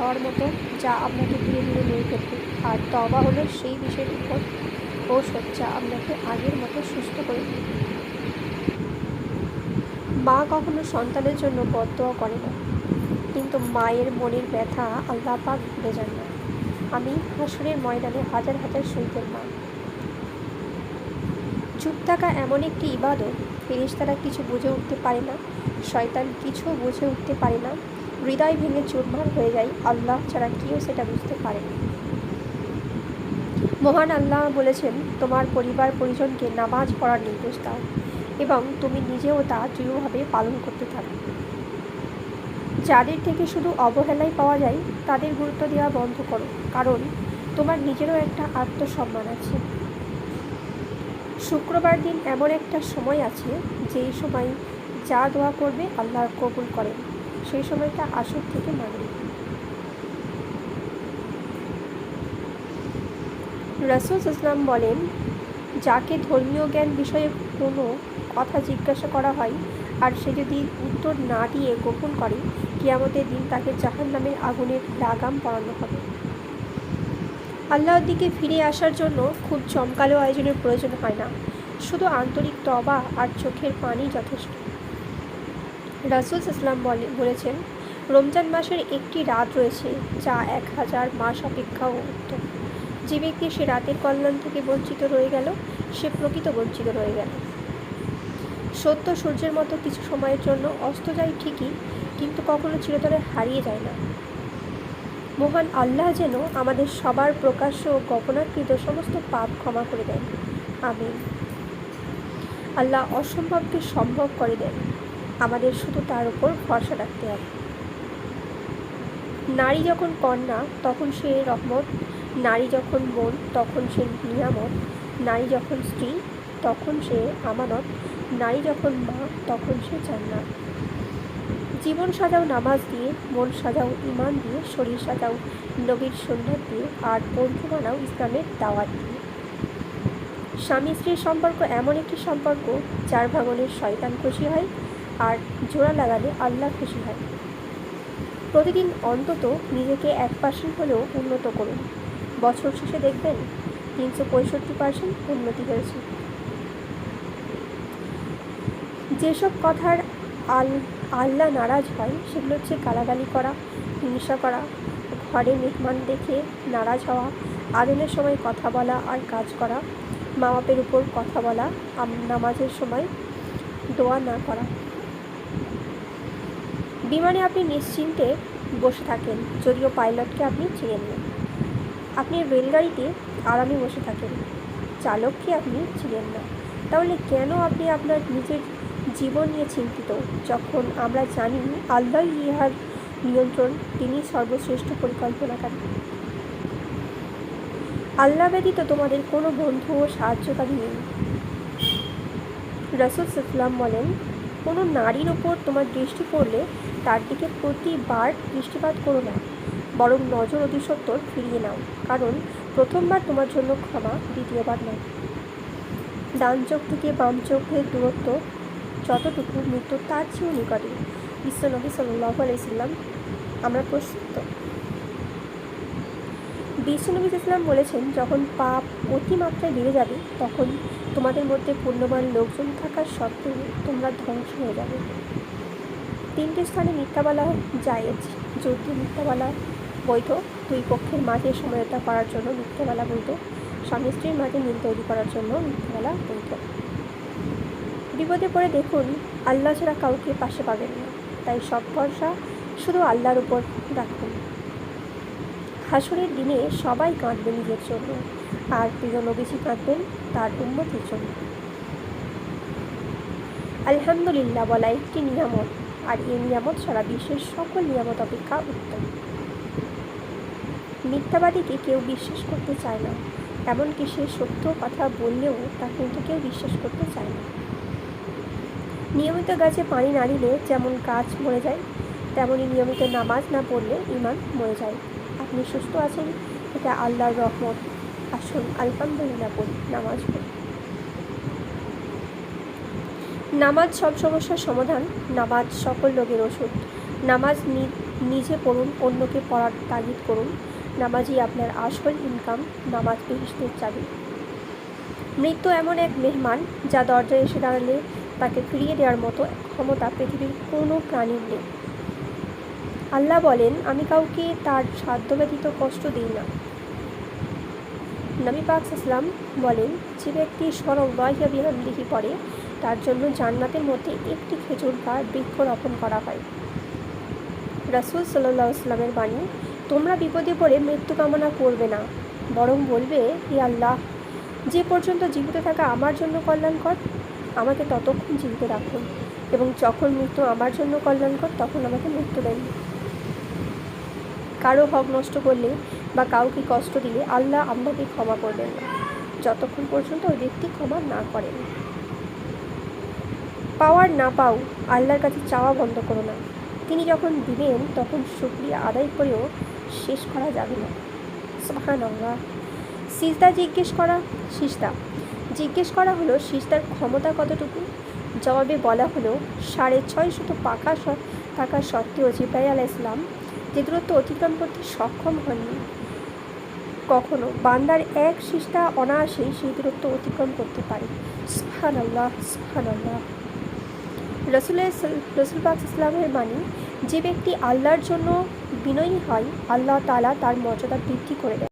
ঝড় মতো, যা আপনাকে ধীরে ধীরে নিয়ে ফেলবে। আর তওবা হলো সেই বিষয়ের উপর ঔষধ, যা আপনাকে আগের মতো সুস্থ করে দেবে। মা কখনো সন্তানের জন্য বদদোয়া করে না, কিন্তু মায়ের মনের ব্যথা আল্লাহ পাক ভুলে যান না। আমি হাসরের ময়দানে হাজার হাজার শহীদের মা। চুপ থাকা এমন একটি ইবাদত, ফেরেশতারা কিছু বুঝে উঠতে পারে না, শয়তান কিছু বুঝে উঠতে পারে না, হৃদয় ভেঙে চুরমার হয়ে যায়, আল্লাহ ছাড়া কেউ সেটা বুঝতে পারে না। মহান আল্লাহ বলেছেন, তোমার পরিবার পরিজনকে নামাজ পড়ার নির্দেশ দাও এবং তুমি নিজেও তা দৃঢ়ভাবে পালন করতে থাকো। যাদের থেকে শুধু অবহেলাই পাওয়া যায় তাদের গুরুত্ব দেওয়া বন্ধ করো, কারণ তোমার নিজেরও একটা আত্মসম্মান আছে। শুক্রবার দিন এমন একটা সময় আছে যেই সময় যা দোয়া করবে আল্লাহ কবুল করেন, সেই সময়টা আসর থেকে মাগরিব। রাসূল ইসলাম বলেন, যাকে ধর্মীয় জ্ঞান বিষয়ে কোনো কথা জিজ্ঞাসা করা হয় আর সে যদি উত্তর না দিয়ে গোপন করে, কিয়ামতের দিন তাকে জাহান্নামের আগুনের লাগাম পরানো হবে। আল্লাহর দিকে ফিরে আসার জন্য খুব জমকালো আয়োজনের প্রয়োজন হয় না, শুধু আন্তরিক তওবা আর চোখের পানি যথেষ্ট। রাসূল ইসলাম বলেছেন, রমজান মাসের একটি রাত রয়েছে যা 1000 মাস অপেক্ষাও উত্তম। যে ব্যক্তি সে রাতের কল্যাণ থেকে বঞ্চিত রয়ে গেল, সে প্রকৃত বঞ্চিত রয়ে গেল। সত্য সূর্যের মতো কিছু সময়ের জন্য অস্ত যায় ঠিকই, কিন্তু কখনো চিরতরে হারিয়ে যায় না। মহান আল্লাহ যেন আমাদের সবার প্রকাশ্য ও গোপনাকৃত সমস্ত পাপ ক্ষমা করে দেন, আমিন। আল্লাহ অসম্ভবকে সম্ভব করে দেন, আমাদের শুধু তার উপর ভরসা রাখতে হবে। নারী যখন কন্যা তখন সে রহমত, নারী যখন বোন তখন সে নিয়ামত, নারী যখন স্ত্রী তখন সে আমানত, নারী যখন মা তখন সে জান্নাত। জীবন সাজাও নামাজ দিয়ে, মন সাজাও ঈমান দিয়ে, শরীর সাজাও নবীর সুন্নাত দিয়ে, আর বন্ধু বানাও ইসলামের দাওয়াত দিয়ে। স্বামী স্ত্রীর সম্পর্ক এমন একটি সম্পর্ক যার ভাঙনে শয়তান খুশি হয় আর জোড়া লাগালে আল্লাহ খুশি হয়। প্রতিদিন অন্তত নিজেকে 1% হলেও উন্নত করুন, বছর শেষে দেখবেন 365% উন্নতি হয়েছে। যেসব কথার আল্লাহ নারাজ হয় সেগুলো হচ্ছে গালাগালি করা, হিংসা করা, ঘরে মেহমান দেখে নারাজ হওয়া, আজানের সময় কথা বলা আর কাজ করা, মা বাপের উপর কথা বলা, নামাজের সময় দোয়া না করা। বিমানে আপনি নিশ্চিন্তে বসে থাকেন, যদিও পাইলটকে আপনি চিনেন না। আপনি রেলগাড়িতে আরামে বসে থাকেন, চালককে আপনি চিনেন না। তাহলে কেন আপনি আপনার নিজের জীবন নিয়ে চিন্তিত, যখন আমরা জানি আল্লাহ ইহার নিয়ন্ত্রণ, তিনি সর্বশ্রেষ্ঠ পরিকল্পনাকারী। আল্লাহ ব্যতীত তোমাদের কোনো বন্ধু ও সাহায্যকারী নেই। রাসূল সাল্লাল্লাহু বলেন, কোনো নারীর ওপর তোমার দৃষ্টি পড়লে তার দিকে প্রতিবার দৃষ্টিপাত করো না, বরং নজর অতিসত্বর ফিরিয়ে নাও, কারণ প্রথমবার তোমার জন্য ক্ষমা, দ্বিতীয়বার নয়। ডান চোখ থেকে বাম চোখের দূরত্ব যতটুকু, মৃত্যু তার চেয়েও নিকটে। বিশ্বনবী সাল্লাল্লাহু আলাইহি সাল্লাম, আমরা প্রস্তুত। বিশ্বনবী সাল্লাম বলেছেন, যখন পাপ অতিমাত্রায় বেড়ে যাবে তখন তোমাদের মধ্যে পুণ্যবান লোকজন থাকার সত্ত্বেও তোমরা ধ্বংস হয়ে যাবে। 3টে স্থানে মিথ্যা বলা জায়েজ, যুদ্ধে মিথ্যা বলা বৈধ, দুই পক্ষের মাঝে সমঝোতা করার জন্য মিথ্যা বলা বৈধ, স্বামী স্ত্রীর মাঝে মিল তৈরি করার জন্য মিথ্যা বলা বৈধ। বিপদে পড়ে দেখুন আল্লাহ ছাড়া কাউকে পাশে পাবেন না, তাই সব ভরসা শুধু আল্লাহর উপর রাখুন। হাসরের দিনে সবাই কাঁদবে নিজের জন্য, আর প্রিয় নবীজি কাঁদবেন তার উম্মতের জন্য। আলহামদুলিল্লাহ বলা একটি নিয়ামত, আর এই নিয়ামত সারা বিশ্বের সকল নিয়ামত অপেক্ষা উত্তম। মিথ্যাবাদীকে কেউ বিশ্বাস করতে চায় না, এমনকি সে সত্য কথা বললেও তা কিন্তু কেউ বিশ্বাস করতে চায় না। নিয়মিত গাছে পানি না দিলে যেমন গাছ মরে যায়, তেমনই নিয়মিত নামাজ না পড়লে ঈমান মরে যায়। আপনি সুস্থ আছেন, এটা আল্লাহর রহমত। আসুন আলহামদুলিল্লাহ পড়ি, নামাজ পড়ি। নামাজ সব সমস্যার সমাধান, নামাজ সকল রোগের ওষুধ। নামাজ নিজে পড়ুন, অন্যকে পড়ার তাগিদ করুন। নামাজই আপনার আসল ইনকাম, নামাজ বেহেশতের চাবি। মৃত্যু এমন এক মেহমান যা দরজায় এসে দাঁড়ালে তাকে ফিরিয়ে দেওয়ার মতো ক্ষমতা পৃথিবীর কোনো প্রাণীর নেই। আল্লাহ বলেন, আমি কাউকে তার সাধ্য ব্যতীত কষ্ট দিই না। নবী পাক সাল্লাল্লাহু আলাইহি ওয়াসাল্লাম বলেন, যে ব্যক্তি সুবহানাল্লাহি ওয়া বিহামদিহি পড়ে তার জন্য জান্নাতের মধ্যে একটি খেজুর গাছ বৃক্ষ রোপণ করা হয়। রাসূল সাল্লাল্লাহু আলাইহি ওয়াসাল্লামের বাণী, তোমরা বিপদে পড়ে মৃত্যু কামনা করবে না, বরং বলবে, হে আল্লাহ, যে পর্যন্ত জীবিত থাকা আমার জন্য কল্যাণকর, আমাকে ততক্ষণ জীবিত রাখুন, এবং যখন মৃত্যু আমার জন্য কল্যাণকর তখন আমাকে মৃত্যু দেন। কারো হক নষ্ট করলে বা কাউকে কষ্ট দিলে আল্লাহ আপনাকে ক্ষমা করবেন না, যতক্ষণ পর্যন্ত ওই ব্যক্তি ক্ষমা না করেন। পাওয়ার না পাও, আল্লাহর কাছে চাওয়া বন্ধ করো না। তিনি যখন দিবেন তখন শুকরিয়া আদায় করেও শেষ করা যাবে না। সুবহানাল্লাহ। সিজদা জিজ্ঞেস করা হলো সিজদার ক্ষমতা কতটুকু। জবাবে বলা হলো 650 পাকা থাকা সত্ত্বেও জিবরাইল আলাইহিস সালাম যে দূরত্ব অতিক্রম করতে সক্ষম হননি। কখনো বান্দার এক সিজদা অনায়াসেই সেই দূরত্ব অতিক্রম করতে পারে। সুবহানাল্লাহ, সুবহানাল্লাহ। রাসূল পাক ইসলামের বাণী, যে ব্যক্তি আল্লাহর জন্য বিনয়ী হয় আল্লাহ তাআলা তার মর্যাদা বৃদ্ধি করে দেন।